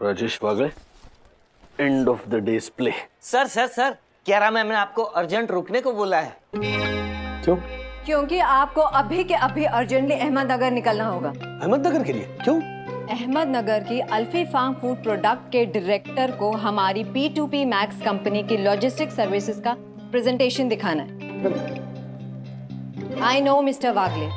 Rajesh Wagle, end of the days play. Sir sir sir, क्या ma'am ने आपको urgent रुकने को बोला है। क्यों? क्योंकि आपको अभी के अभी अर्जेंटली अहमदनगर निकलना होगा। अहमदनगर के लिए? क्यों? अहमदनगर की अल्फी फार्म फूड प्रोडक्ट के डायरेक्टर को हमारी P2P मैक्स कंपनी की लॉजिस्टिक सर्विसेज का प्रेजेंटेशन दिखाना है। आई नो मिस्टर वागले,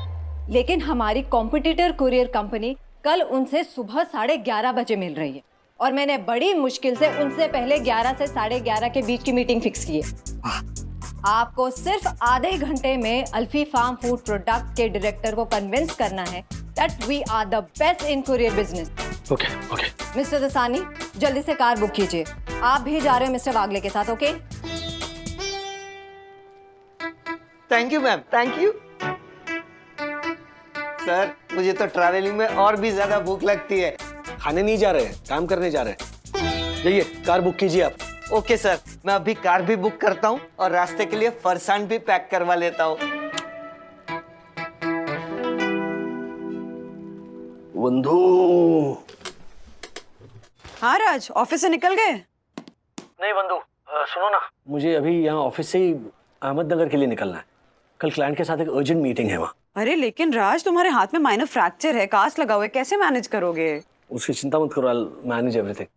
लेकिन हमारी कॉम्पिटिटर कुरियर कंपनी कल उनसे सुबह 11:30 बजे मिल रही है और मैंने बड़ी मुश्किल से उनसे पहले 11 से 11:30 के बीच की मीटिंग फिक्स की है। आपको सिर्फ आधे घंटे में अल्फी फार्म फूड प्रोडक्ट के डायरेक्टर को कन्विंस करना है that we are the best in courier business. Okay okay. Mister Dasani, जल्दी से कार बुक कीजिए। आप भी जा रहे हो मिस्टर वागले के साथ, okay? Thank you ma'am, thank you. Sir, मुझे तो ट्रैवलिंग में और भी ज्यादा भूख लगती है। खाने नहीं जा रहे हैं, काम करने जा रहे हैं। जाइए, कार बुक कीजिए आप। ओके सर, मैं अभी कार भी बुक करता हूँ और रास्ते के लिए फरसान भी पैक करवा लेता हूँ। बंधु। हाँ राज, ऑफिस से निकल गए? नहीं बंधु, सुनो ना, मुझे अभी यहाँ ऑफिस से ही अहमदनगर के लिए निकलना है। कल क्लाइंट के साथ एक अर्जेंट मीटिंग है वहाँ। अरे लेकिन राज, तुम्हारे हाथ में माइनर फ्रैक्चर है, कास्ट लगा हुआ है, कैसे मैनेज करोगे? उसकी चिंता मत करो, आई मैनेज एवरीथिंग।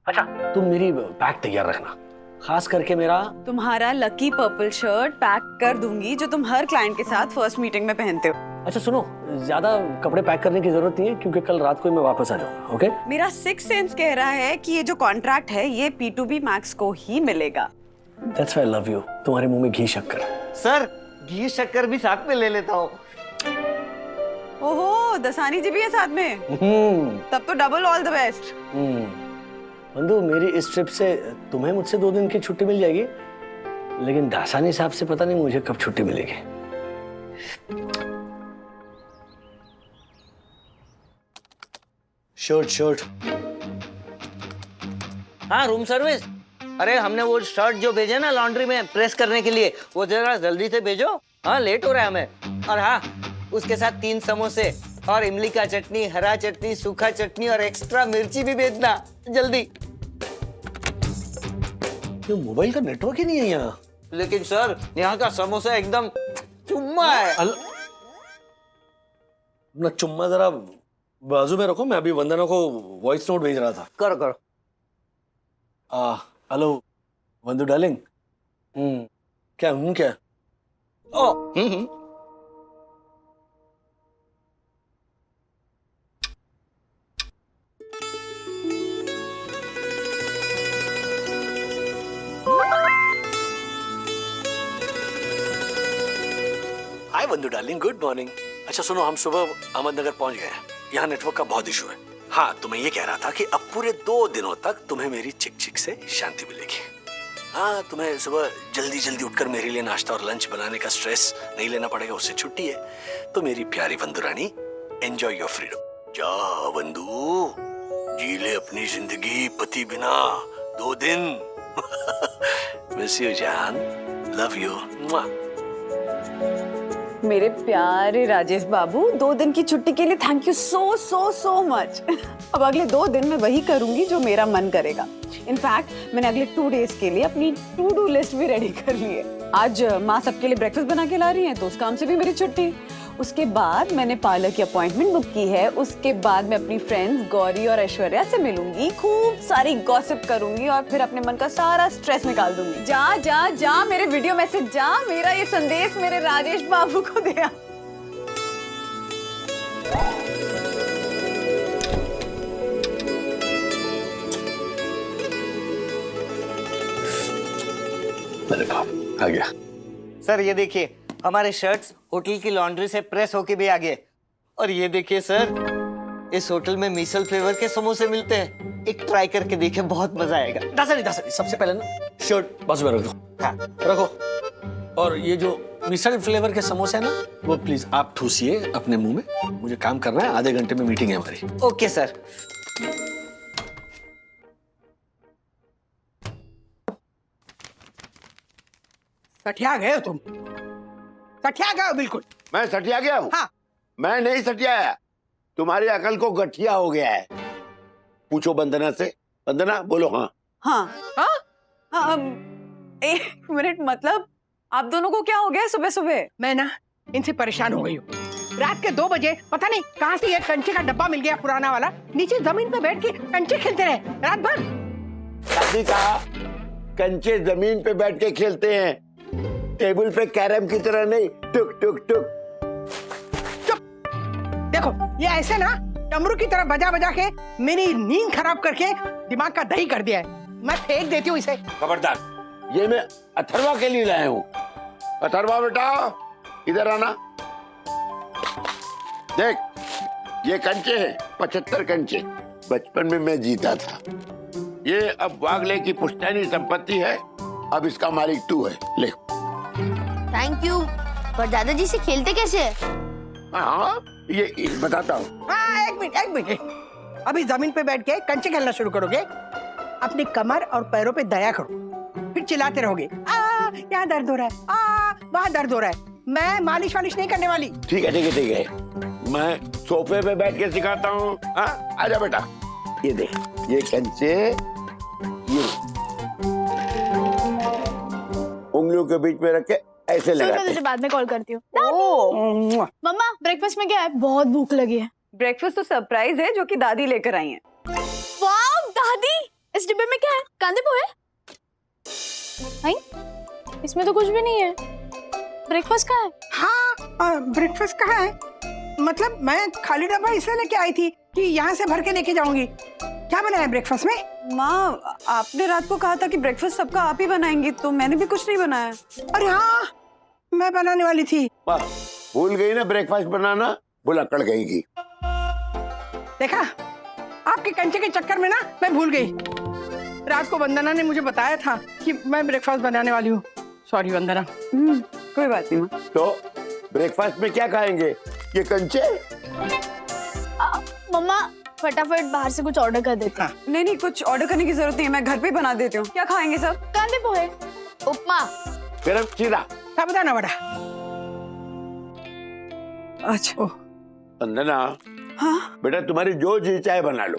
अच्छा, तुम मेरी बैग तैयार रखना, खास करके मेरा तुम्हारा लकी पर्पल शर्ट पैक कर दूंगी जो तुम हर क्लाइंट के साथ फर्स्ट मीटिंग में पहनते हो। अच्छा सुनो, ज्यादा कपड़े पैक करने की जरूरत नहीं है क्योंकि कल रात को ही मैं वापस आ जाऊंगा। ओके? मेरा सिक्स सेंस कह रहा है कि ये जो कॉन्ट्रैक्ट है ये P2B मैक्स को ही मिलेगा। That's why I love you। तुम्हारे मुंह में घी शक्कर। सर, घी शक्कर भी साथ में ले लेता हूँ। ओहो, दसानी जी भी है साथ में? तब तो डबल ऑल द बेस्ट। बंधु, मेरी इस ट्रिप से तुम्हें मुझसे 2 दिन की छुट्टी मिल जाएगी, लेकिन दासानी साहब से पता नहीं मुझे कब छुट्टी मिलेगी। शर्ट। हाँ, रूम सर्विस। अरे हमने वो शर्ट जो भेजे ना लॉन्ड्री में प्रेस करने के लिए, वो जरा जल्दी से भेजो। हाँ, लेट हो रहा है हमें। और हाँ, उसके साथ 3 समोसे और इमली का चटनी, हरा चटनी, सूखा चटनी और एक्स्ट्रा मिर्ची भी भेजना जल्दी। ये मोबाइल का नेटवर्क ही नहीं है यहाँ। लेकिन सर, यहाँ का समोसा एकदम चुम्मा है। अपना चुम्मा जरा बाजू में रखो, मैं अभी वंदना को वॉइस नोट भेज रहा था। करो करो। Hello Vandu darling. क्या क्या? Oh, hi Vandu darling, good morning. अच्छा सुनो, हम सुबह अहमदनगर पहुंच गए हैं। यहाँ नेटवर्क का बहुत इशू है। हाँ, तो मैं ये कह रहा था कि अब पूरे 2 दिनों तक तुम्हें मेरी चिक चिक से शांति मिलेगी। हाँ, तुम्हें सुबह जल्दी जल्दी उठकर मेरे लिए नाश्ता और लंच बनाने का स्ट्रेस नहीं लेना पड़ेगा, उससे छुट्टी है। तो मेरी प्यारी वंदू रानी, एंजॉय योर फ्रीडम। जा वंदू, जी ले अपनी जिंदगी पति बिना 2 दिन। मिस यू जान, लव यू। मेरे प्यारे राजेश बाबू, 2 दिन की छुट्टी के लिए थैंक यू सो मच। अब अगले 2 दिन मैं वही करूंगी जो मेरा मन करेगा। इनफैक्ट मैंने अगले 2 डेज के लिए अपनी टू डू लिस्ट भी रेडी कर ली है। आज माँ सबके लिए ब्रेकफास्ट बना के ला रही है तो उस काम से भी मेरी छुट्टी। उसके बाद मैंने पार्लर की अपॉइंटमेंट बुक की है। उसके बाद मैं अपनी फ्रेंड्स गौरी और ऐश्वर्या से मिलूंगी, खूब सारी गॉसिप करूंगी और फिर अपने मन का सारा स्ट्रेस निकाल दूंगी। जा जा जा मेरे वीडियो मैसेज जा, मेरा ये संदेश मेरे राजेश बाबू को दे आ। मेरे बाप आ गया। सर ये देखिए, हमारे शर्ट्स होटल की लॉन्ड्री से प्रेस होके भी आ गए। और ये देखिए सर, इस होटल में मिसल फ्लेवर के समोसे मिलते हैं। एक ट्राई करके देखिए, बहुत मजा आएगा। दासानी सबसे पहले ना शर्ट बाजू में रख दो। हाँ। रखो। और ये जो मिसल फ्लेवर के समोसे है ना, वो प्लीज आप ठूसिए अपने मुंह में। मुझे काम करना है, आधे घंटे में मीटिंग है हमारी। Okay sir. सठिया गए हो तुम, सठिया गए हो बिल्कुल। मैं सटिया गया हूँ? हाँ। मैं नहीं सटियाया, तुम्हारी अकल को गठिया हो गया है। पूछो वंदना से, वंदना बोलो हाँ। हाँ हाँ? हाँ, 1 मिनट, मतलब आप दोनों को क्या हो गया सुबह सुबह? मैं ना इनसे परेशान हो गई हूँ। रात के 2 बजे पता नहीं कहाँ से ये कंचे का डब्बा मिल गया पुराना वाला, नीचे जमीन पे बैठ के कंचे खेलते रहे रात भर। दादी कहा कंचे जमीन पे बैठ के खेलते हैं, टेबल पे कैरम की तरह नहीं, टुक टुक टुक। देखो ये ऐसे ना डमरू की तरह बजा बजा के मेरी नींद खराब करके दिमाग का दही कर दिया है। मैं फेंक देती हूँ इसे। खबरदार, ये मैं अथर्वा के लिए लाया हूँ। अथर्वा बेटा इधर आना। देख ये कंचे हैं, 75 कंचे बचपन में मैं जीता था। ये अब वागले की पुश्तैनी संपत्ति है, अब इसका मालिक तू है, ले। Thank you. पर दादाजी से खेलते कैसे है? हाँ ये बताता हूँ। हाँ एक मिनट। अभी जमीन पे बैठ के कंचे खेलना शुरू करोगे, अपनी कमर और पैरों पे दया करो, फिर चिल्लाते रहोगे यहाँ दर्द हो रहा है, वहाँ दर्द हो रहा है। मैं मालिश वालिश नहीं करने वाली। ठीक है, मैं सोफे पे बैठ के सिखाता हूँ। हाँ आजा बेटा, ये देख ये कंचे, ये उंगलियों के बीच में रख के ऐसे मैं लगाते तुझे हैं। बाद में कॉल करती हूँ। मुआ। मम्मा ब्रेकफास्ट में क्या है? बहुत भूख लगी है। ब्रेकफास्ट तो सरप्राइज है जो कि दादी लेकर आई है। वाओ दादी, इस डिब्बे में क्या है? कांदे पोहे? नहीं, इसमें तो कुछ भी नहीं है। ब्रेकफास्ट कहाँ है? हाँ ब्रेकफास्ट कहाँ है? मतलब मैं खाली डब्बा इसलिए लेके आई थी कि यहाँ से भर के लेके जाऊंगी। क्या बनाया ब्रेकफास्ट में? माँ आपने रात को कहा था कि ब्रेकफास्ट सबका आप ही बनाएंगी, तो मैंने भी कुछ नहीं बनाया। अरे हाँ मैं बनाने वाली थी। वाह, भूल गई ना ब्रेकफास्ट बनाना, भुलक्कड़ गई की। देखा आपके कंचे के चक्कर में ना मैं भूल गई। रात को वंदना ने मुझे बताया था कि मैं ब्रेकफास्ट बनाने वाली हूँ। सॉरी वंदना। कोई बात नहीं माँ। तो ब्रेकफास्ट में क्या खाएंगे? ये कंचे? मम्मा फटाफट बाहर से कुछ ऑर्डर कर देते हैं। नहीं, कुछ ऑर्डर करने की जरूरत नहीं है, मैं घर पे ही बना देती हूँ। क्या खाएंगे सब? कांदे पोहे, उपमा। गरम चीरा। साबुदाना वड़ा। अच्छा। वंदना हाँ बेटा तुम्हारी जो जी चाहे बना लो।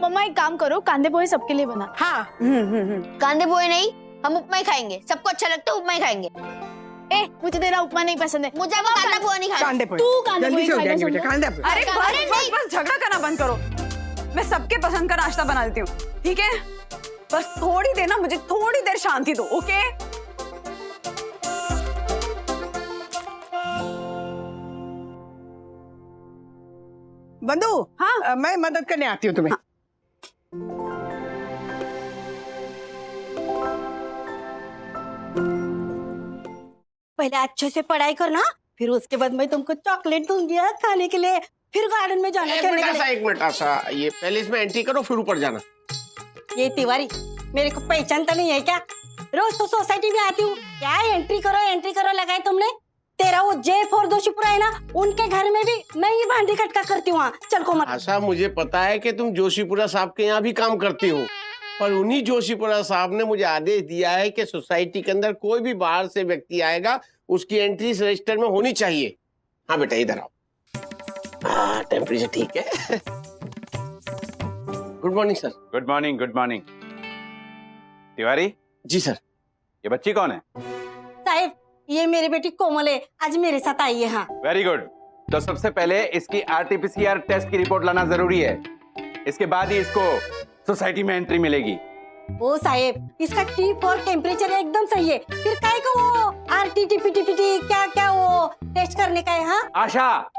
मम्मा एक काम करो, कांदे पोहे सबके लिए बना। हाँ कांदे पोहे नहीं, हम उपमा ही खाएंगे। सबको अच्छा लगता है उपमा ही खाएंगे। ए मुझे तेरा उपमा नहीं पसंद है। मुझे वो कांदा पोहा नहीं खाना। कांदे पोहे। तू कांदे जल्दी पोहे से हो खाएगा जाएंगे बेटा, समझा? कांदे पोहे। अरे अरे बस झगड़ा करना बंद करो। मैं सबके पसंद का नाश्ता बना देती हूँ, ठीक है? बस थोड़ी देर ना, मुझे थोड़ी देर शांति दो, ओके? बंधु हाँ? मैं मदद करने आती हूँ तुम्हें। पहले अच्छे से पढ़ाई करना, फिर उसके बाद मैं तुमको चॉकलेट दूंगी खाने के लिए, फिर गार्डन में जाना खेलने के लिए। एक मिनट आशा, ये पहले इसमें एंट्री करो फिर ऊपर जाना। ये तिवारी मेरे को पहचानता नहीं है क्या? रोज तो सोसाइटी में आती हूँ, क्या एंट्री करो लगाए तुमने? तेरा वो J4 जोशीपुरा है ना, उनके घर में भी मैं ही भांडी कटका करती हूँ। चल कोमल। आशा मुझे पता है कि तुम जोशीपुरा साहब के यहाँ भी काम करती हो, पर उन्हीं जोशीपुरा साहब ने मुझे आदेश दिया है कि सोसाइटी के अंदर कोई भी बाहर से व्यक्ति आएगा उसकी एंट्री इस रजिस्टर में होनी चाहिए। हाँ बेटा इधर आओ। टेम्परेचर ठीक है। Good morning sir. Good morning, good morning. Tiwari ji sir. ये बच्ची कौन है? साहब ये मेरी बेटी कोमल है, आज मेरे साथ आई है। हाँ वेरी गुड। तो सबसे पहले इसकी RT-PCR टेस्ट की रिपोर्ट लाना जरूरी है, इसके बाद ही इसको सोसाइटी में एंट्री मिलेगी। ओ साहेब इसका T4 टेम्परेचर एकदम सही है, फिर काय को वो RT-TPT क्या वो टेस्ट करने का है? हाँ आशा,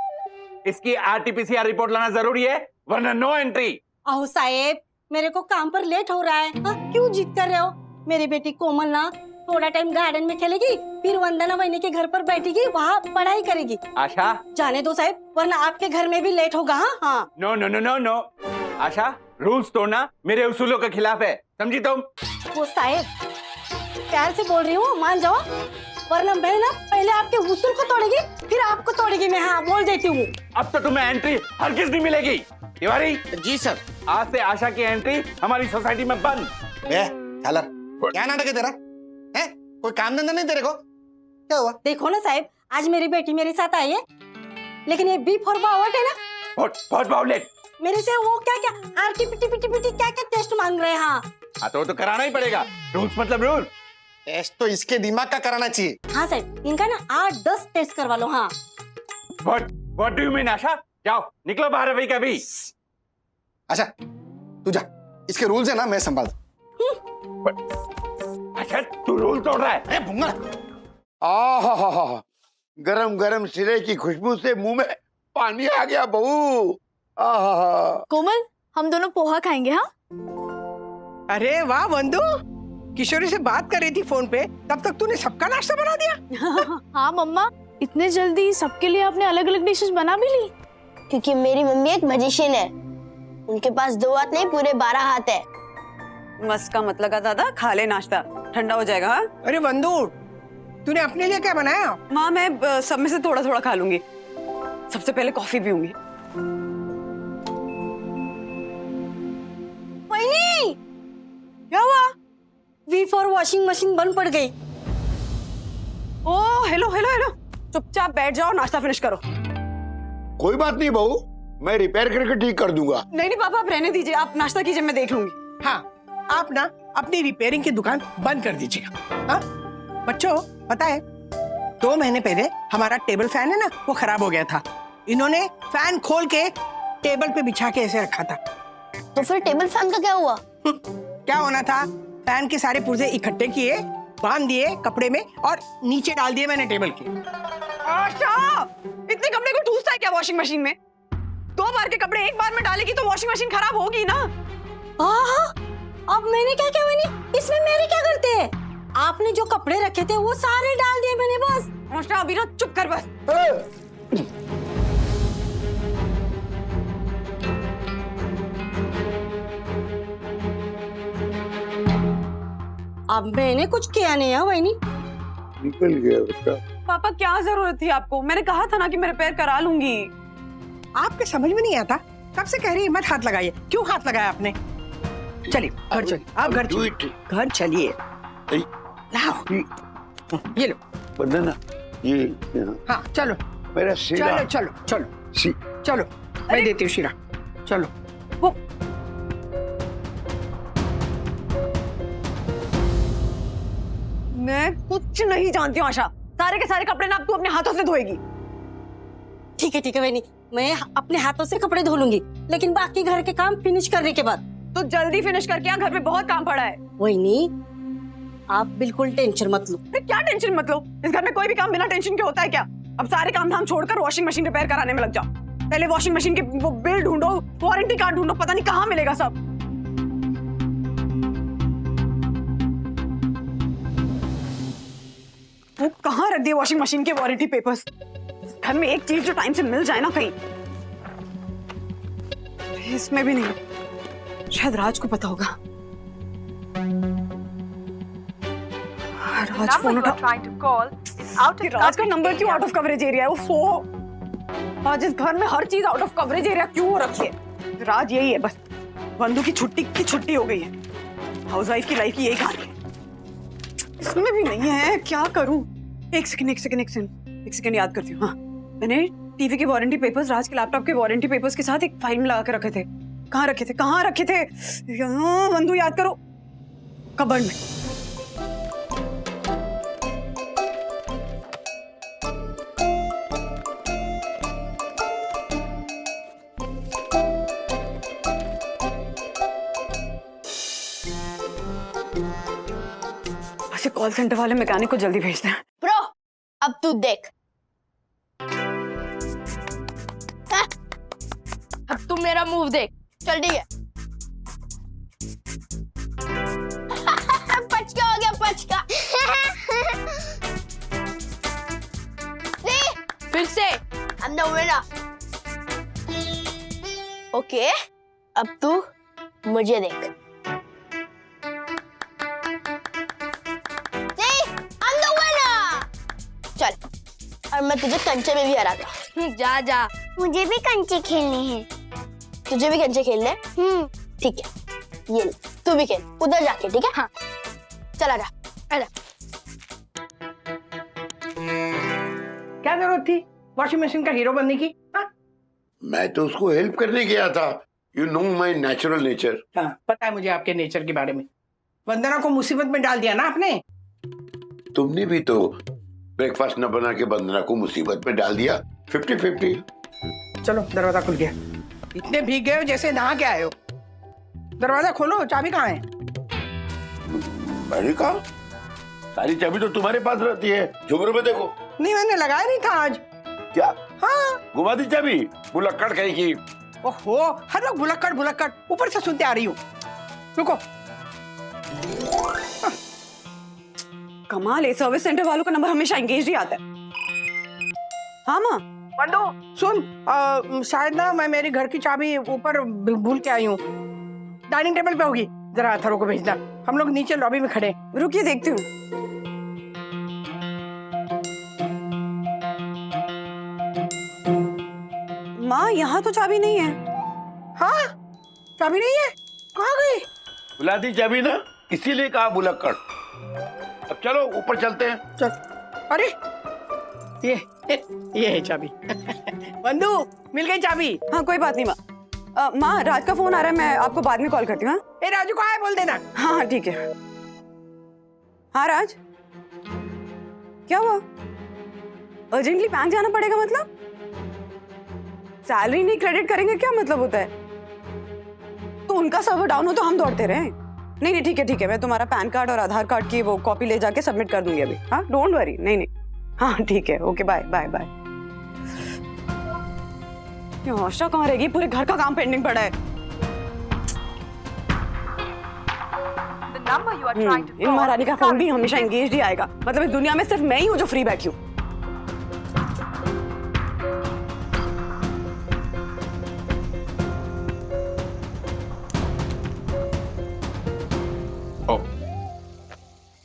इसकी RT-PCR रिपोर्ट लाना जरूरी है वरना नो एंट्री। अहो साहेब मेरे को काम पर लेट हो रहा है। हाँ, क्यों जिद कर रहे हो? मेरी बेटी कोमल ना थोड़ा टाइम गार्डन में खेलेगी, फिर वंदना वहीनी के घर पर बैठेगी, वहाँ पढ़ाई करेगी। आशा जाने दो साहब, वरना आपके घर में भी लेट होगा। हाँ हाँ। No no no no no Asha, rules तोड़ना मेरे उसूलों के खिलाफ है, समझी तुम? वो साहेब प्यार से बोल रही हूँ, मान जाओ, वरना मैं ना पहले आपके उसूल को तोड़ेगी फिर आपको तोड़ेगी। मैं हाँ बोल देती हूँ। अब तो तुम्हें एंट्री हरगिज नहीं मिलेगी। तिवारी जी सर। आज से आशा की एंट्री हमारी सोसाइटी में बंद। झालर क्या नाटक है तेरा? है कोई काम धंधा नहीं तेरे को? क्या हुआ? देखो ना साहब, आज मेरी बेटी मेरे साथ आई है, लेकिन ये B4 बावट है ना। बहुत बावलेट, मेरे से वो क्या क्या आरटीपीटी क्या क्या टेस्ट मांग रहे हैं। हाँ हाँ तो वो तो कराना ही पड़ेगा, रूल्स मतलब रूल। टेस्ट तो इसके दिमाग का कराना चाहिए। हाँ सर, इनका ना 8-10 टेस्ट करवा लो। हाँ व्हाट डू यू मीन आशा? जाओ निकलो बाहर अभी कभी। अच्छा तू जा, इसके रूल्स है ना मैं संभाल। अच्छा तू रूल तोड़ रहा है? अरे भूंगा। आहा, गरम गरम सिरे की खुशबू से मुंह में पानी आ गया बहू। आहा, कोमल, हम दोनों पोहा खाएंगे। हाँ अरे वाह वंदू, किशोरी से बात कर रही थी फोन पे, तब तक तूने सबका नाश्ता बना दिया। हाँ मम्मा, इतने जल्दी सबके लिए आपने अलग अलग डिशेस बना भी ली? क्योंकि मेरी मम्मी एक मैजिशियन है, उनके पास 2 हाथ नहीं पूरे 12 हाथ है। मस्त का मत लगा दादा, खा ले नाश्ता, ठंडा हो जाएगा। हाँ अरे वंदू, तूने अपने लिए क्या बनाया? माँ मैं सब में से थोड़ा थोड़ा खा लूंगी। सबसे पहले कॉफी पीऊंगी। वहीनी, क्या हुआ? वी फॉर वॉशिंग मशीन बंद पड़ गई। ओ हेलो हेलो हेलो, चुपचाप बैठ जाओ, नाश्ता फिनिश करो। कोई बात नहीं बहू, मैं रिपेयर करके ठीक कर दूंगा। नहीं नहीं पापा, आप रहने दीजिए, आप नाश्ता कीजिए, मैं देख लूंगी। हाँ, आप ना अपनी रिपेयरिंग की दुकान बंद कर दीजिएगा। हाँ बच्चों, पता है 2 महीने पहले हमारा टेबल फैन है ना, वो खराब हो गया था। इन्होंने फैन खोल के टेबल पे बिछा के ऐसे रखा था। तो फिर टेबल फैन का क्या हुआ? क्या होना था, फैन के सारे पुर्जे इकट्ठे किए, बांध दिए कपड़े में और नीचे डाल दिए मैंने टेबल के। आशा, इतने कपड़े को ठूसता है क्या वॉशिंग मशीन में? 2 बार के कपड़े एक बार में डालेगी तो वॉशिंग मशीन खराब होगी ना। अब मैंने क्या किया वहीनी? इसमें मेरे क्या करते हैं? आपने जो कपड़े रखे थे वो सारे डाल दिए मैंने बस। आशा अभी ना चुप कर बस। अब मैंने कुछ किया नहीं है वहीनी। निकल गया बेटा। पापा क्या जरूरत थी आपको? मैंने कहा था ना कि मैं रिपेयर करा लूंगी। आपके समझ में नहीं आता, कब से कह रही है मत हाथ लगाइए, क्यों हाथ लगाया आपने? चलिए घर चलिए, आप घर चलिए, घर चलिए। लाओ ये लो बनाना ये। हाँ चलो मेरा शीरा। चलो चलो चलो चलो, मैं देती हूँ शीरा। चलो वो मैं कुछ नहीं जानती हूँ आशा, सारे के सारे कपड़े ना अब तू अपने हाथों से धोएगी। ठीक है वहीनी, मैं अपने हाथों से कपड़े धो लूंगी, लेकिन बाकी घर के काम फिनिश करने के बाद। तो जल्दी फिनिश करके आ, घर में बहुत काम पड़ा है। वहीनी, आप बिल्कुल टेंशन मत लो। क्या टेंशन मत लो? इस घर में कोई भी काम बिना टेंशन के होता है क्या? अब सारे काम धाम छोड़कर वॉशिंग मशीन रिपेयर कराने में लग जाओ। पहले वॉशिंग मशीन के वो बिल ढूंढो, वारंटी कार्ड ढूंढो, पता नहीं कहाँ मिलेगा सब। वो कहाँ रख दिए वॉशिंग मशीन के वारंटी पेपर्स? घर में एक चीज जो टाइम से मिल जाए ना कहीं। इसमें भी नहीं, शायद राज को पता होगा। राज फोन उठा। राज का नंबर क्यों आउट ऑफ कवरेज एरिया है? वो आज इस घर में हर चीज आउट ऑफ कवरेज एरिया क्यों हो रखी है? राज यही है बस, बंधु की छुट्टी हो गई है। हाउस वाइफ की लाइफ की यही कहानी है। इसमें भी नहीं है, क्या करूं? एक सेकंड याद करती हूँ। हाँ, मैंने टीवी के वारंटी पेपर्स राज के लैपटॉप के वारंटी पेपर्स के साथ एक फाइल में लगा के रखे थे। कहाँ रखे थे? बंधु याद करो, कबर्ड में। कॉल सेंटर वाले मैकेनिक को जल्दी भेजते हैं। ब्रो, अब तू देख। अब तू मेरा मूव देख। चल ठीक है। पचका हो गया, पचका। फिर से I'm the winner. ओके, अब तू मुझे देख। चल, और मैं तुझे कंचे में भी हराता। जा मुझे भी कंचे खेलने हैं। तुझे भी कंचे खेलने? ठीक है, ये ले, तू भी खेल उधर जाके। ठीक है? हाँ, चला जा। क्या जरूरत थी वॉशिंग मशीन का हीरो बनने की? हाँ? मैं तो उसको हेल्प करने गया था। You know my natural nature. हाँ, पता है मुझे आपके नेचर के बारे में। वंदना को मुसीबत में डाल दिया ना आपने। तुमने भी तो ब्रेकफास्ट न बना के वंदना को मुसीबत में डाल दिया। 50-50। चलो दरवाजा खुल गया। इतने भीग गए हो जैसे नहा के आए हो। दरवाजा खोलो, चाबी कहाँ है? मैंने कहा सारी चाबी तो तुम्हारे पास रहती है, झुमर में देखो। नहीं, मैंने लगाया नहीं था आज। क्या? हाँ। घुमा दी चाबी, बुलक्कड़ कहीं की। ओहो, हर लोग बुलक्कड़ बुलक्कड़ ऊपर से सुनते आ रही हूँ। रुको। कमाल है, सर्विस सेंटर वालों का नंबर हमेशा एंगेज ही आता है। हाँ माँ। बंदो सुन, शायद ना मैं मेरी घर की चाबी ऊपर भूल के आई हूँ। डाइनिंग टेबल पे होगी, जरा अथरों को भेजना। हम लोग नीचे लॉबी में खड़े। रुकिए देखती हूँ। माँ यहाँ तो चाबी नहीं है। हाँ, चाबी नहीं है? कहाँ गई? बुला दी चाबी ना, इसीलिए कहा बुलक्कड़। अब चलो ऊपर चलते हैं। चल। अरे ये है चाबी। बंधु, मिल गई चाबी। हाँ कोई बात नहीं माँ। माँ राज का फोन आ रहा है, मैं आपको बाद में कॉल करती हूँ। ए राजू कहाँ है, बोल देना। हाँ हाँ ठीक है। हाँ राज, क्या हुआ? अर्जेंटली बैंक जाना पड़ेगा मतलब? सैलरी नहीं क्रेडिट करेंगे क्या मतलब होता है? तो उनका सर्वर डाउन हो तो हम दौड़ते रहे? नहीं नहीं ठीक है, मैं तुम्हारा पैन कार्ड और आधार कार्ड की वो कॉपी ले जाके सबमिट कर दूंगी अभी। हाँ डोंट वरी। नहीं हाँ ठीक है, ओके बाय बाय बाय। ये आशा कहाँ रहेगी? पूरे घर का काम पेंडिंग पड़ा है। इन महारानी का फोन भी हमेशा एंगेज ही आएगा। मतलब इस दुनिया में सिर्फ मैं ही हूँ जो फ्री बैठी हूँ।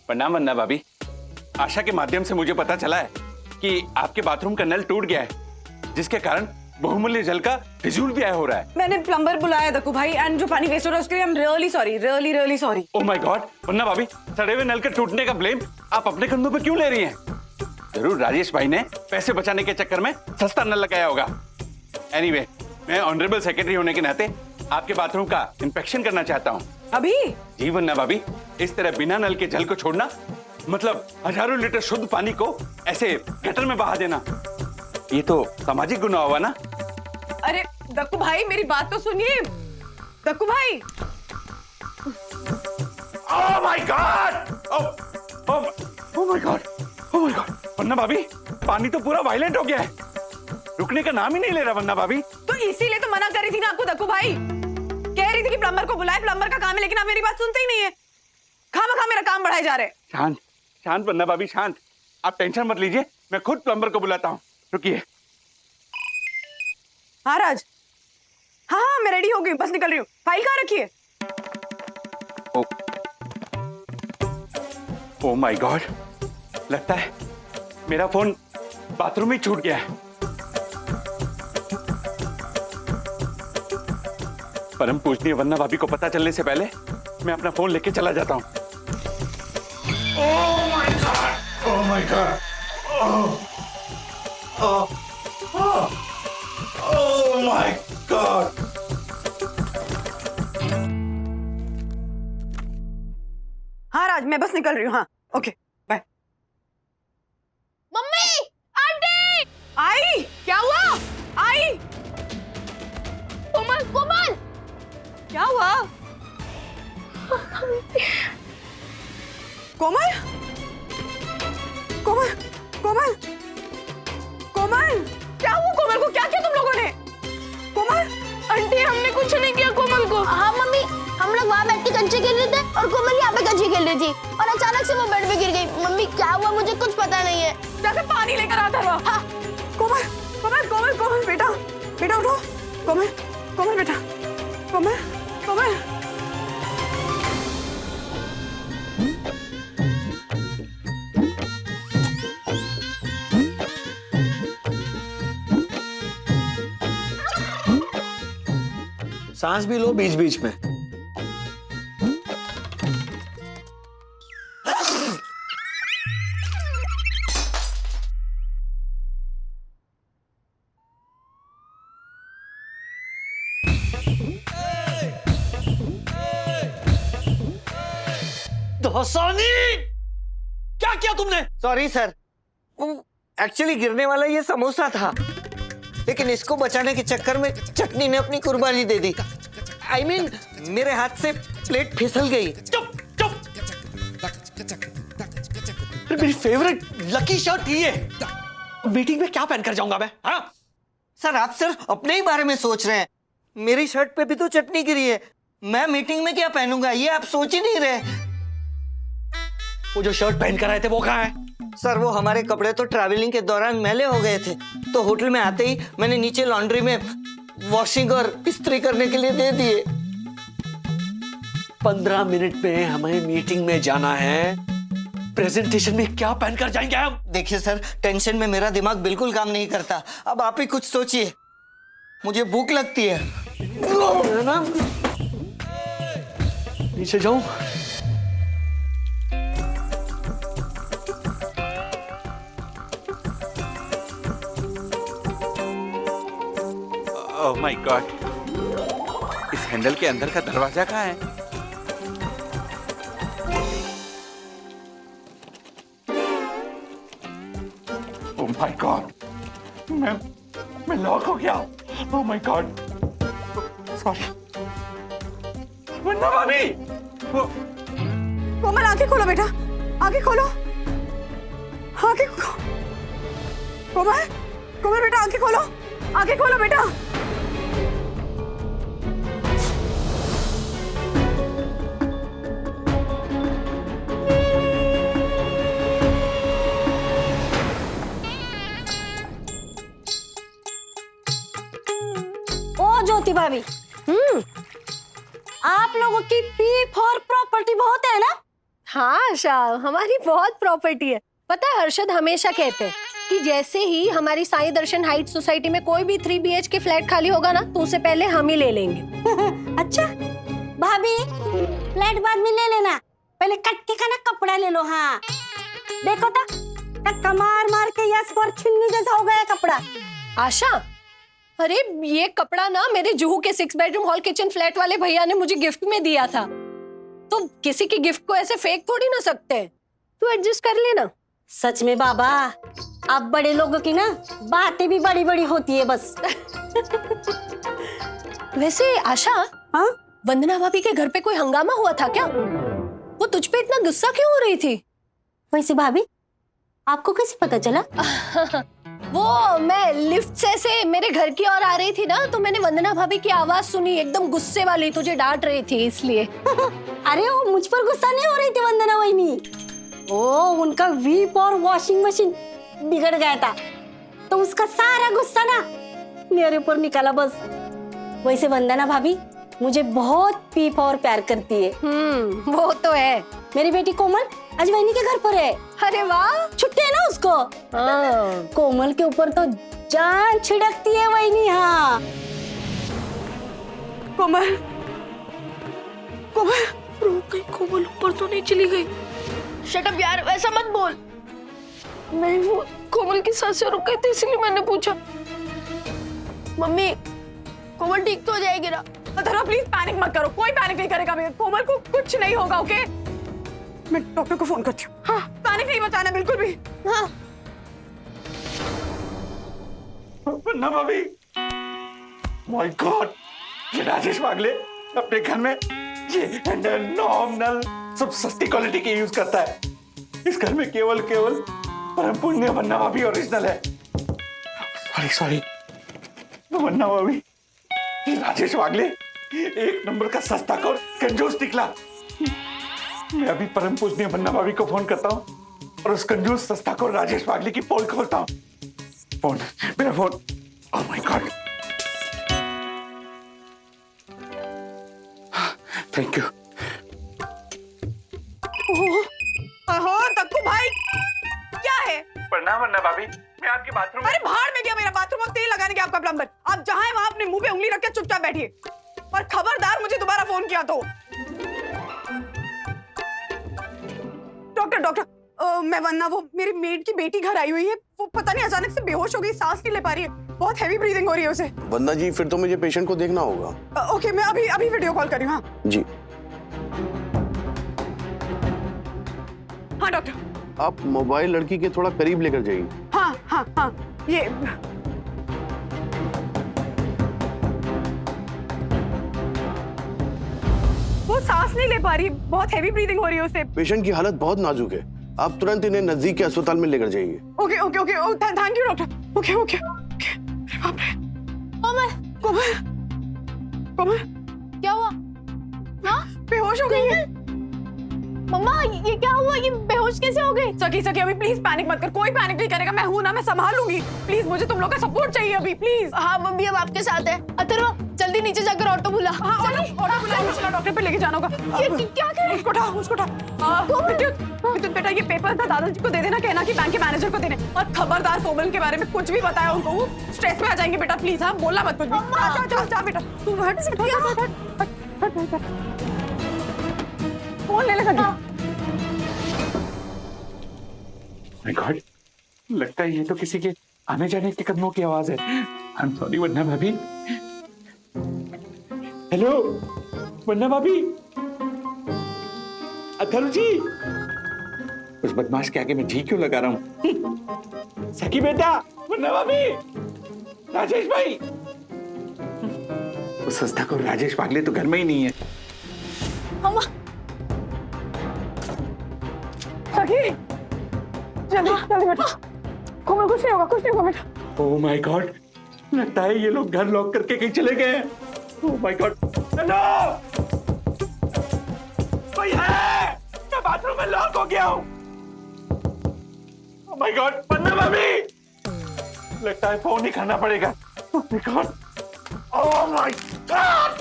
प्रणाम वंदना भाभी। आशा के माध्यम से मुझे पता चला है कि आपके बाथरूम का नल टूट गया है, जिसके कारण बहुमूल्य जल का फिजूल व्यय हो रहा है। मैंने प्लम्बर बुलाया दक्कू भाई, एंड जो पानी वेस्ट हो रहा है उसके लिए I am really sorry, really sorry. Oh my God. Vandana भाभी, सड़े हुए नल के टूटने का ब्लेम आप अपने कंधों पे क्यों ले रही हैं? जरूर राजेश भाई ने पैसे बचाने के चक्कर में सस्ता नल लगाया होगा। एनीवे, मैं ऑनरेबल सेक्रेटरी होने के नाते आपके बाथरूम का इंस्पेक्शन करना चाहता हूँ। अभी? जी वंदना भाभी, इस तरह बिना नल के जल को छोड़ना मतलब हजारों लीटर शुद्ध पानी को ऐसे गटर में बहा देना, ये तो सामाजिक गुनाह हुआ ना। अरे दक्कू भाई मेरी बात तो सुनिए। दक्कू भाई। Oh my God, oh my God, Vandana भाभी, पानी तो पूरा वायलेंट हो गया है, रुकने का नाम ही नहीं ले रहा। वंदना भाभी तो इसीलिए तो मना कर रही थी ना आपको दक्कू भाई। कह रही थी कि प्लम्बर को बुलाए, प्लम्बर का काम है, लेकिन आप मेरी बात सुनते ही नहीं है। खामखा मेरा काम बढ़ाए जा रहे हैं। शांत शांत वंदना भाभी, शांत। आप टेंशन मत लीजिए, मैं खुद प्लम्बर को बुलाता हूँ। रुकिए। हाँ राज। हाँ मैं रेडी हो गई, बस निकल रही हूँ। फाइल कहाँ रखी है? ओह माय गॉड, लगता है मेरा फोन बाथरूम में छूट गया है। परम पूजनीय वंदना भाभी को पता चलने से पहले मैं अपना फोन लेके चला जाता हूँ। ओह my God, oh my God. हाँ राज, मैं बस निकल रही हूँ। हाँ ओके बाय। मम्मी, आंटी, आई? क्या हुआ? आई? कोमल, कोमल, क्या हुआ? कोमल, कोमल, कोमल, कोमल, क्या हुआ कोमल को? क्या किया तुम लोगों ने? कोमल? आंटी हमने कुछ नहीं किया कोमल को। हाँ मम्मी, हम लोग वहाँ बैठ के कंचे खेल रहे थे और कोमल यहाँ पे कंचे खेल रही थी और अचानक से वो बेड पे गिर गई। मम्मी क्या हुआ मुझे कुछ पता नहीं है। जाके पानी लेकर आता रहो। हाँ। कोमल, कोमल, कोमल, कोमल बेटा, बेटा उठो। कोमल, कोमल बेटा, कोमल, कोमल। सांस भी लो बीच बीच में। क्या किया तुमने? सॉरी सर, एक्चुअली गिरने वाला ये समोसा था, लेकिन इसको बचाने के चक्कर में चटनी ने अपनी कुर्बानी दे दी। I mean, मेरे हाथ से प्लेट फिसल गई। चुप चुप। मेरी फेवरेट लकी शर्ट ये मीटिंग में क्या पहनकर जाऊंगा मैं? हाँ सर, आप सिर्फ अपने ही बारे में सोच रहे हैं। मेरी शर्ट पे भी तो चटनी गिरी है। मैं मीटिंग में क्या पहनूंगा ये आप सोच ही नहीं रहे। वो जो शर्ट पहन कर आए थे वो कहाँ है? सर, वो हमारे कपड़े तो ट्रैवलिंग के दौरान मैले हो गए थे, तो होटल में आते ही मैंने नीचे लॉन्ड्री में वॉशिंग और इस्त्री करने के लिए दे दिए। 15 मिनट में हमें मीटिंग में जाना है। प्रेजेंटेशन में क्या पहनकर जाएंगे हम? देखिए सर, टेंशन में मेरा दिमाग बिल्कुल काम नहीं करता। अब आप ही कुछ सोचिए, मुझे भूख लगती है ना। नीचे जाऊं? ओह माय गॉड, इस हैंडल के अंदर का दरवाजा कहाँ है? ओह माय गॉड, मैं लॉक हो गया। Oh my God, sorry. Vanna भाभी, कोमल आंखें खोलो बेटा, आंखें खोलो, आंखें कोमल, कोमल बेटा आंखें खोलो, आंखें खोलो बेटा। ओ ज्योति भाभी, आप लोगों की P4 प्रॉपर्टी बहुत है ना? हाँ आशा, हमारी बहुत प्रॉपर्टी है। पता है, हर्षद हमेशा कहते हैं कि जैसे ही हमारी साईं दर्शन हाइट सोसाइटी में कोई भी 3 BHK फ्लैट खाली होगा ना, तो उसे पहले हम ही ले लेंगे। अच्छा भाभी, फ्लैट बाद में ले लेना, पहले कट्टी का ना कपड़ा ले लो। हाँ देखो तो, कमार मार के यस पर छिन्नी जैसा हो गया कपड़ा। आशा, अरे ये कपड़ा ना मेरे जुहू के 6 बेडरूम हॉल किचन फ्लैट वाले भैया ने मुझे गिफ्ट में दिया था, तो किसी की गिफ्ट को ऐसे फेंक थोड़ी ना सकते। तू एडजस्ट कर लेना। सच में बाबा, अब बड़े लोगों की ना बातें भी बड़ी बड़ी होती है बस। वैसे आशा, हाँ वंदना भाभी के घर पे कोई हंगामा हुआ था क्या? वो तुझ पे इतना गुस्सा क्यों हो रही थी? वैसे भाभी, आपको कैसे पता चला? वो मैं लिफ्ट से मेरे घर की ओर आ रही थी ना, तो मैंने वंदना भाभी की आवाज सुनी, एकदम गुस्से वाली, तुझे डांट रही थी इसलिए। अरे वो मुझ पर गुस्सा नहीं हो रही थी वंदना वहीनी, ओ उनका वीप और वॉशिंग मशीन बिगड़ गया था, तो उसका सारा गुस्सा ना मेरे ऊपर निकाला बस। वैसे वंदना भाभी मुझे बहुत पीप और प्यार करती है। वो तो है। मेरी बेटी कोमल आज वहीनी के घर पर है। अरे वाह, छुट्टी है ना उसको। कोमल के ऊपर तो जान छिड़कती है वहीनी। हाँ कोमल, कोमल, कहीं कोमल ऊपर तो नहीं चली गई? शट अप यार, वैसा मत बोल। मैं वो कोमल की सांसें रुक गई थी, इसलिए मैंने पूछा। मम्मी, कोमल ठीक तो हो जाएगी ना? धरा प्लीज पैनिक मत करो, कोई पैनिक नहीं करेगा। कोमल को कुछ नहीं होगा, ओके? मैं डॉक्टर को फोन करती हूँ। हाँ, पैनिक नहीं मचाना बिल्कुल भी। हाँ। वन्ना भाभी, माय गॉड, ये राजेश वागले अपने घर में ये हैंडल, नॉब, नल सब सस्ती क्वालिटी के यूज करता है। इस घर में केवल परम पुण्य वन्ना भाभी ओरिजिनल है। सॉरी वन्ना भाभी, ये राजेश वागले एक नंबर का सस्ता और कंजूस निकला। मैं अभी परम पूजनीय वन्ना भाभी को फोन करता हूँ और उस कंजूस सस्ता को राजेश वागले की पोल खोलता हूँ। फोन, मेरा phone. Oh my God, thank you. Takku भाई, क्या है? प्रणाम वन्ना भाभी, मैं आपके बाथरूम। अरे भाड़ में गया मेरा बाथरूम और तेल लगाने के आपका प्लम्बर। आप जहां है वहां अपने मुंह पे उंगली रख के चुपचाप बैठिए, और खबरदार मुझे दोबारा फोन किया तो। डॉक्टर, मैं वन्ना, वो मेरी मेड की बेटी घर आई हुई है, वो पता नहीं अचानक से बेहोश हो गई, सांस नहीं ले पा रही है। बहुत हैवी ब्रीदिंग हो रही है उसे। वंदना जी फिर तो मुझे पेशेंट को देखना होगा। ओके, मैं अभी अभी वीडियो कॉल कर रही हूँ। हाँ जी। हाँ डॉक्टर। आप मोबाइल लड़की के थोड़ा करीब लेकर जाइए। हाँ हाँ हाँ, ये वो सांस नहीं ले पा रही, बहुत हैवी ब्रीदिंग हो रही है उसे। पेशेंट की हालत बहुत नाजुक है, आप तुरंत इन्हें नजदीक के अस्पताल में लेकर जाइए। Okay okay okay, thank you doctor. Okay okay okay. बाप रे। कोमल, कोमल, कोमल क्या हुआ? हाँ? बेहोश हो गई है। मम्मा, ये क्या हुआ? ये बेहोश कैसे हो गई? सखी सखी अभी प्लीज पैनिक मत कर, कोई पैनिक नहीं करेगा, मैं हूं ना, मैं संभाल लूंगी। प्लीज मुझे तुम लोग का सपोर्ट चाहिए अभी, प्लीज। हाँ मम्मी, अब आपके साथ है। अथर्व, जल्दी नीचे जाकर ऑटो बुला। हाँ, ऑटो बुला, मुझे डॉक्टर पे लेके जाना होगा। ये क्या कर रही है? उसको उठा। विद्युत बेटा, ये पेपर था दादाजी को दे देना, कहना कि बैंक के मैनेजर को देने, और खबरदार कोमल के बारे में कुछ भी बताया उनको, वो स्ट्रेस में आ जाएंगे बेटा, प्लीज। हाँ, बोलना मत कुछ भी। जा बेटा, तू हट से हट। फोन ले ले। माय गॉड, लगता है ये तो किसी के आने जाने के कदमों की आवाज है। आई एम सॉरी वंदना भाभी। हेलो वंदना भाभी, अथर्व जी। उस बदमाश के आगे मैं जी क्यों लगा रहा हूँ? सखी बेटा, वंदना भाभी, राजेश भाई। उस संस्था को राजेश पागले तो घर में ही नहीं है। मम्मा, सखी जल्दी जल्दी बेटा, कोमल कुछ नहीं होगा बेटा। ओह माय गॉड, लगता है ये लोग घर लॉक करके कहीं चले गए हैं। ओह माय गॉड, हेलो कोई है? मैं बाथरूम में लॉक हो गया हूँ। ओह माय गॉड, वंदना भाभी, लगता है फोन ही करना पड़ेगा। Oh my God, oh my god,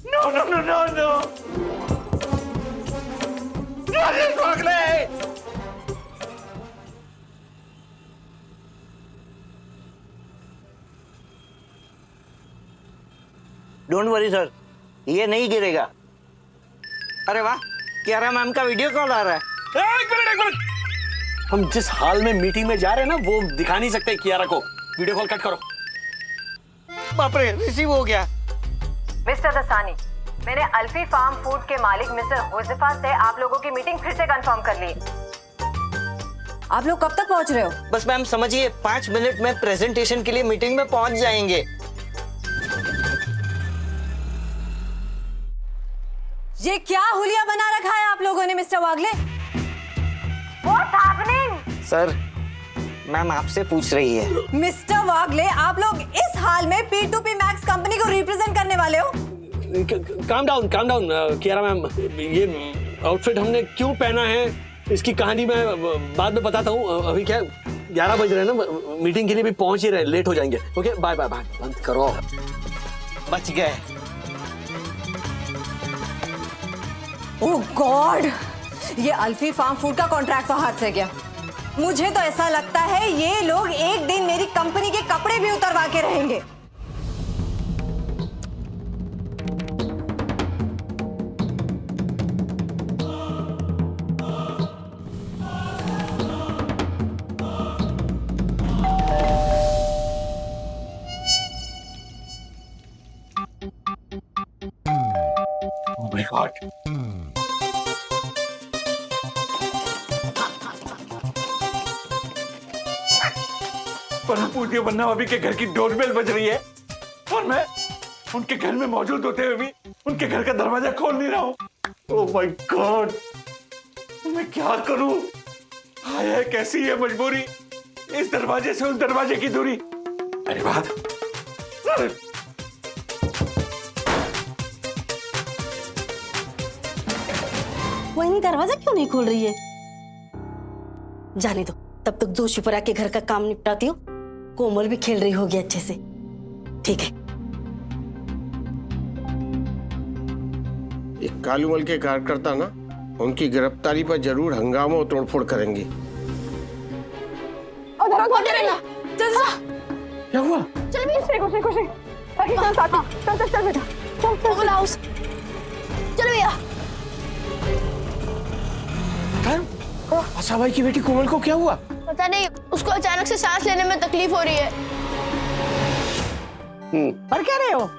no no no no no, Rajesh पागले। डोंट वरी सर, ये नहीं गिरेगा। अरे वाह, कियारा मैम का वीडियो कॉल आ रहा है। एक मिनट, हम जिस हाल में मीटिंग में जा रहे हैं ना, वो दिखा नहीं सकते कियारा को। वीडियो कॉल कट करो। बाप रे, रिसीव हो गया। मिस्टर दसानी, मैंने अल्फी फार्म फूड के मालिक मिस्टर हुज़ैफा से आप लोगों की मीटिंग फिर से कंफर्म कर ली। आप लोग कब तक पहुंच रहे हो? बस मैम समझिए, 5 मिनट में प्रेजेंटेशन के लिए मीटिंग में पहुंच जाएंगे। ये क्या हुलिया बना रखा है आप लोगों ने मिस्टर वागले? What's happening? सर, मैम आपसे पूछ रही है। मिस्टर वागले, आप लोग इस हाल में P2P मैक्स कंपनी को रिप्रेजेंट करने वाले हो? काम डाउन कियारा मैम, ये आउटफिट हमने क्यों पहना है इसकी कहानी मैं बाद में बताता हूँ। अभी क्या 11 बज रहे हैं ना, मीटिंग के लिए भी पहुंच ही रहे, लेट हो जाएंगे। Okay, bye bye bye. बंद करो। बच गए। ओह गॉड, ये अल्फी फार्म फूड का कॉन्ट्रैक्ट तो हाथ से गया। मुझे तो ऐसा लगता है ये लोग एक दिन मेरी कंपनी के कपड़े भी उतरवा के रहेंगे। ओह माय गॉड, परम पूज्य वंदना भाभी के घर की डोरबेल बज रही है और मैं उनके घर में मौजूद होते हुए भी उनके घर का दरवाजा खोल नहीं रहा हूँ। ओह माय गॉड, मैं क्या करूं? हाय है कैसी है मजबूरी, इस दरवाजे से उस दरवाजे की दूरी। अरे वाह, अरे वही दरवाजा क्यों नहीं खोल रही है? जाने दो, तब तक जोशीपुरा के घर का काम निपटाती हूँ। कोमल भी खेल रही होगी अच्छे से। ठीक है। ये कालूमल के कार्यकर्ता ना, उनकी गिरफ्तारी पर जरूर हंगामा और तोड़फोड़ करेंगे। क्या हुआ? चल भैया। आशा भाई की बेटी कोमल को क्या हुआ? पता नहीं, उसको अचानक से सांस लेने में तकलीफ हो रही है। पर क्या रहे हो?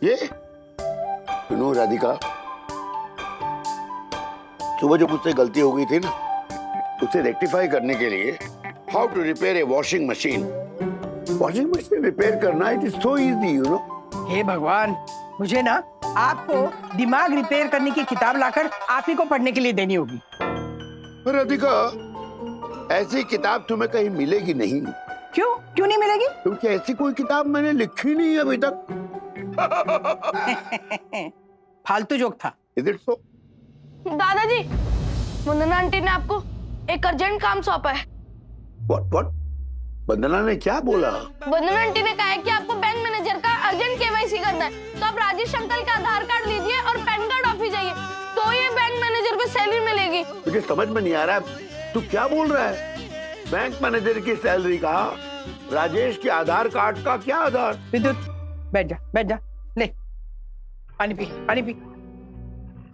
ये सुनो राधिका, सुबह जो मुझसे गलती हो गई थी ना, उसे रेक्टिफाई करने के लिए how to repair a washing machine repair करना, it is so easy you know. हे भगवान, मुझे ना आपको दिमाग रिपेयर करने की किताब लाकर आप ही को पढ़ने के लिए देनी होगी। राधिका, ऐसी किताब तुम्हें कहीं मिलेगी नहीं। क्यों नहीं मिलेगी? क्योंकि ऐसी कोई किताब मैंने लिखी नहीं अभी तक। फालतू जोक था। Is it so? दादाजी, वंदना आंटी ने आपको एक अर्जेंट काम सौंपा है। व्हाट? वंदना ने क्या बोला? वंदना आंटी ने कहा है कि आपको बैंक मैनेजर का अर्जेंट केवाईसी करना है, तो आप राजेश अंकल का आधार कार्ड लीजिए और पैन कार्ड ऑफिस जाइए, तो ये बैंक मैनेजर को सैलरी मिलेगी। मुझे समझ में नहीं आ रहा है, तू क्या बोल रहा है? बैंक मैनेजर की सैलरी का, राजेश के आधार कार्ड का क्या आधार? विद्युत, बैठ जा, ले पानी पी।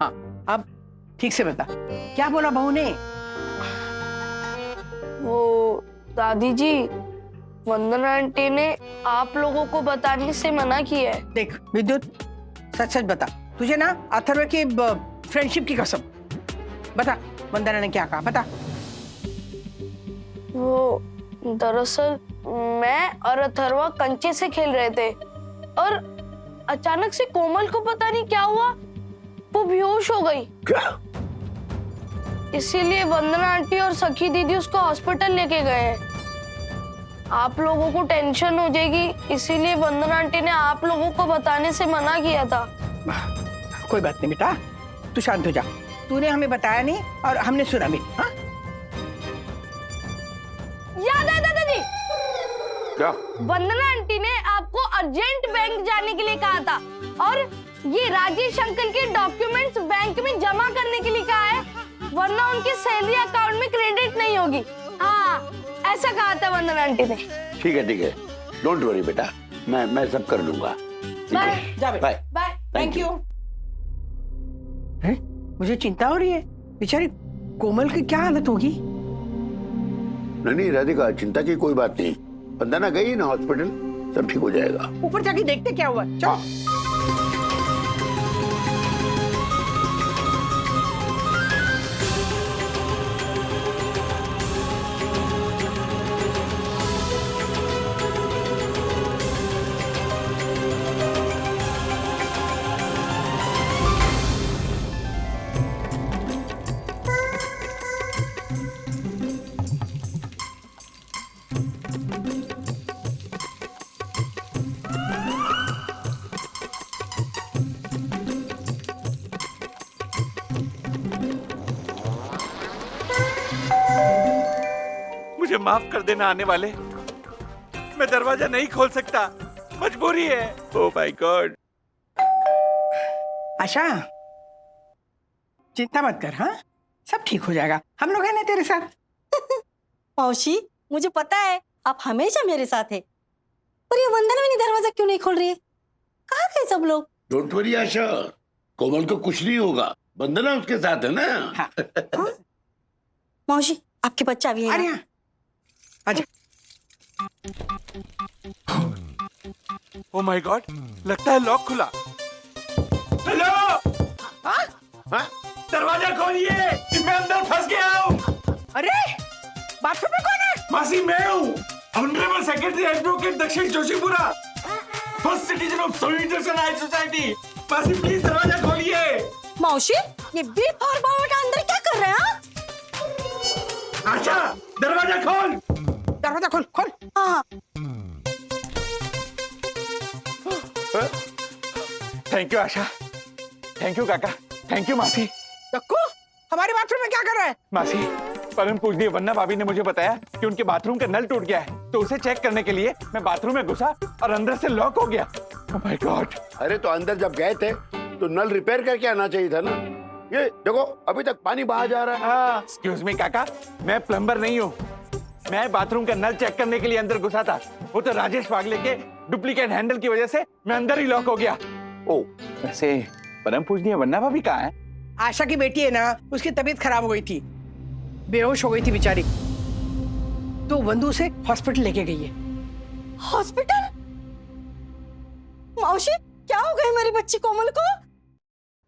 हाँ, अब ठीक से बता, क्या बोला बहू ने? वो दादी जी, वंदना आंटी ने आप लोगों को बताने से मना किया है। देख विद्युत, सच बता, तुझे ना अथर्व की फ्रेंडशिप की कसम, बता वंदना ने क्या कहा, बता। वो दरअसल मैं और अथर्व कंचे से खेल रहे थे और अचानक से कोमल को पता नहीं क्या हुआ, वो बेहोश हो गई। क्या? इसीलिए वंदना आंटी और सखी दीदी उसको हॉस्पिटल लेके गए हैं। आप लोगों को टेंशन हो जाएगी, इसीलिए वंदना आंटी ने आप लोगों को बताने से मना किया था। कोई बात नहीं बेटा, तू शांत हो जा। तूने हमें बताया नहीं और हमने सुना भी। हाँ? याद है दादाजी, क्या? वंदना आंटी ने आपको अर्जेंट बैंक जाने के लिए कहा था और ये राजेश अंकल के डॉक्यूमेंट्स बैंक में जमा करने के लिए कहा है, वरना उनके सैलरी अकाउंट में क्रेडिट नहीं होगी। हाँ, ऐसा कहा था वंदना आंटी ने। ठीक है, डोंट वरी बेटा, मैं सब कर लूंगा। बाय। जा बेटा, बाय। Thank you. मुझे चिंता हो रही है, बेचारी कोमल की क्या हालत होगी? नहीं राधिका, चिंता की कोई बात नहीं, वंदना गई ना हॉस्पिटल, सब ठीक हो जाएगा। ऊपर जाके देखते क्या हुआ। चल। मुझे माफ कर देना आने वाले, मैं दरवाजा नहीं खोल सकता, मजबूरी है। Oh my God. आशा, चिंता मत कर, हाँ सब ठीक हो जाएगा, हम लोग हैं ना तेरे साथ। मौसी, मुझे पता है आप हमेशा मेरे साथ है, पर ये वंदना मेरी दरवाजा क्यों नहीं खोल रही है? कहाँ गए सब लोग? डोंट वरी आशा, कोमल को कुछ नहीं होगा, वंदना उसके साथ है ना। हाँ। मौसी, आपके बच्चा भी है अरे ना? हाँ, आजा। ओह माय गॉड, लगता है लॉक खुला। हेलो, हाँ? दरवाजा खोलिए, मैं अंदर फंस गया हूँ। अरे बाथरूम में कौन है? मासी, मैं हूँ, honourable secretary advocate Dakshish Joshipura, first citizen of solidarity high society. मासी प्लीज दरवाजा खोलिए। मौसी, ये बी फॉर बाबा का अंदर क्या कर रहे हैं? आशा, दरवाजा खोल। दरवाजा खोल, खोल। हाँ। Thank you Asha, thank you काका, थैंक यू मासी। दक्कू, हमारे बाथरूम में क्या कर रहा है? मासी, परम पूजनीय वन्ना भाभी ने मुझे बताया कि उनके बाथरूम का नल टूट गया है, तो उसे चेक करने के लिए मैं बाथरूम में घुसा और अंदर से लॉक हो गया। Oh my God. अरे तो अंदर जब गए थे तो नल रिपेयर करके आना चाहिए था ना। ये देखो, अभी तक पानी बाहर जा रहा है। एक्सक्यूज मी काका, मैं प्लम्बर नहीं हूँ, मैं बाथरूम का नल चेक करने के लिए अंदर घुसा था। वो तो राजेश वागले के डुप्लीकेट हैंडल की वजह से मैं अंदर ही लॉक हो गया। ओ, वैसे परम पूजनीय वन्ना भाभी कहाँ है? आशा की बेटी है ना, उसकी तबीयत खराब हो गई थी, बेहोश हो गई थी बेचारी। तो बंधु से हॉस्पिटल लेके गई है। हॉस्पिटल? मौसी, क्या हो गया मेरी बच्ची कोमल को?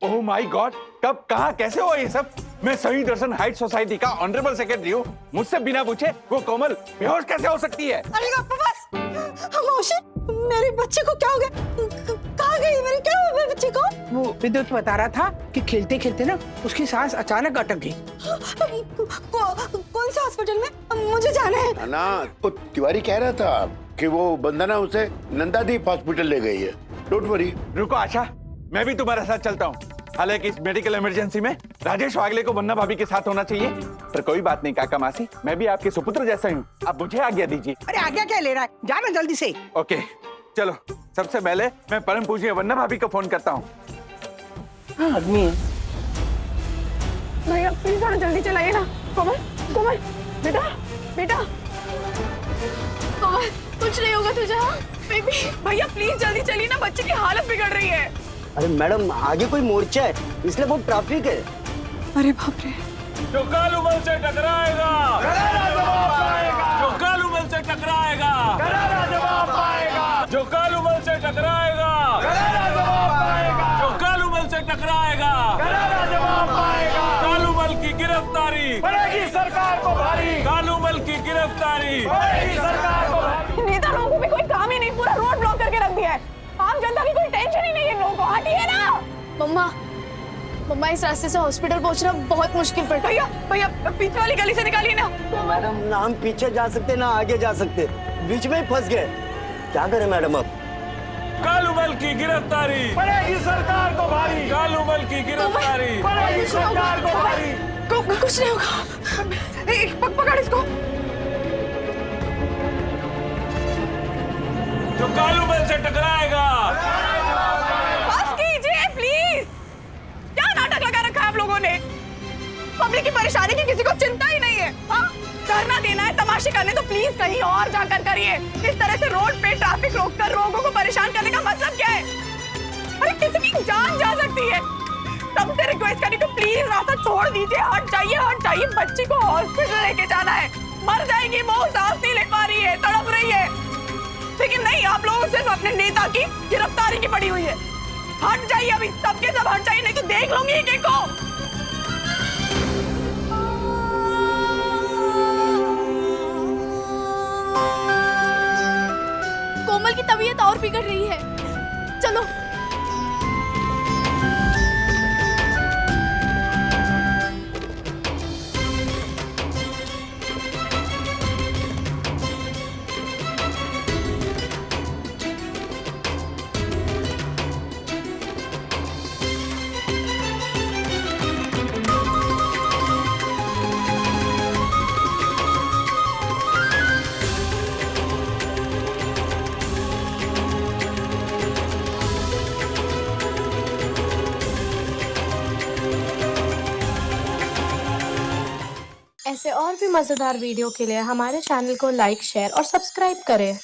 ओह माय गॉड, कब कहाँ कैसे हुआ ये सब? मैं सही दर्शन हाइट सोसाइटी का ऑनरेबल सेक्रेटरी हूँ। मुझसे बिना पूछे वो कोमल बेहोश कैसे हो सकती है? अरे बस मौसी, मेरी बच्ची को क्या हो गया? कहाँ गई मेरी, क्या हुआ मेरी बच्ची को? वो विद्युत बता रहा था कि खेलते खेलते ना उसकी सांस अचानक अटक गई। कौन से हॉस्पिटल में? मुझे जाना है। ना वो तिवारी कह रहा था कि वो बंदना उसे नंदादीप हॉस्पिटल ले गई है। Don't worry. रुको आशा, मैं भी तुम्हारे साथ चलता हूँ। हालांकि इस मेडिकल इमरजेंसी में राजेश वागले को बन्ना भाभी के साथ होना चाहिए, पर कोई बात नहीं काका मासी, मैं भी आपके सुपुत्र जैसा ही हूँ। आप मुझे आज्ञा दीजिए। अरे आज्ञा क्या ले रहा है, जाना जल्दी से। ओके चलो, सबसे पहले मैं परम पूज्य वन्ना भाभी को फोन करता हूँ। आदमी है। भैया प्लीज थोड़ा जल्दी चलाइए ना। कोमल, कोमल, बेटा, बेटा। कोमल, कुछ नहीं होगा तुझे? हाँ बेबी। भैया प्लीज जल्दी चलिए ना, बच्चे की हालत बिगड़ रही है। अरे मैडम, आगे कोई मोर्चा है इसलिए बहुत ट्रैफिक है। अरे बाप रे। जो कालूमल से टकराएगा, जो कालूमल से टकराएगा, जो कालूमल से टकराएगा, जो कालूमल से टकराएगा, कालूमल की गिरफ्तारी पड़ेगी सरकार को भारी, कालूमल की गिरफ्तारी पड़ेगी सरकार को भारी। नेता लोगों को भी कोई काम ही नहीं, पूरा रोड ब्लॉक करके रख दिया है। आम जनता की कोई टेंशन ही नहीं है, लोगों को हटिए ना। मम्मा इस रास्ते से हॉस्पिटल पहुंचना बहुत मुश्किल पड़ता है। भैया पीछे वाली गली से निकालिए ना। मैडम, ना हम पीछे जा सकते ना आगे जा सकते, बीच में ही फंस गए। क्या करें मैडम अब? कालूमल की गिरफ्तारी पड़ेगी सरकार को भारी, कालूमल की गिरफ्तारी पड़ेगी सरकार को भारी। कुछ नहीं होगा। पकड़ इसको। जो कालूमल से टकराएगा। बस कीजिए प्लीज। क्या नाटक लगा रखा है आप लोगों ने? पब्लिक की परेशानी की किसी को चिंता ही नहीं है। हाँ, धरना देना है, तमाशे करने तो प्लीज कहीं और जाकर करिए। इस तरह से रोड पे ट्रैफिक रोककर लोगों को परेशान करने का मतलब क्या है? अरे किसी की जान जा सकती है। सबसे रिक्वेस्ट करी तो प्लीज रास्ता छोड़ दीजिए, हट जाइए। बच्ची को हॉस्पिटल लेके जाना है, मर जाएगी वो, सांस नहीं ले पा रही है, तड़प रही है। लेकिन नहीं, आप लोगों सिर्फ अपने नेता की गिरफ्तारी की पड़ी हुई है। हट जाइए अभी, सबके सब हट जाइए, नहीं तो देख लूंगी एक को। कोमल की तबीयत और बिगड़ रही है, चलो। ऐसे और भी मजेदार वीडियो के लिए हमारे चैनल को लाइक, शेयर और सब्सक्राइब करें।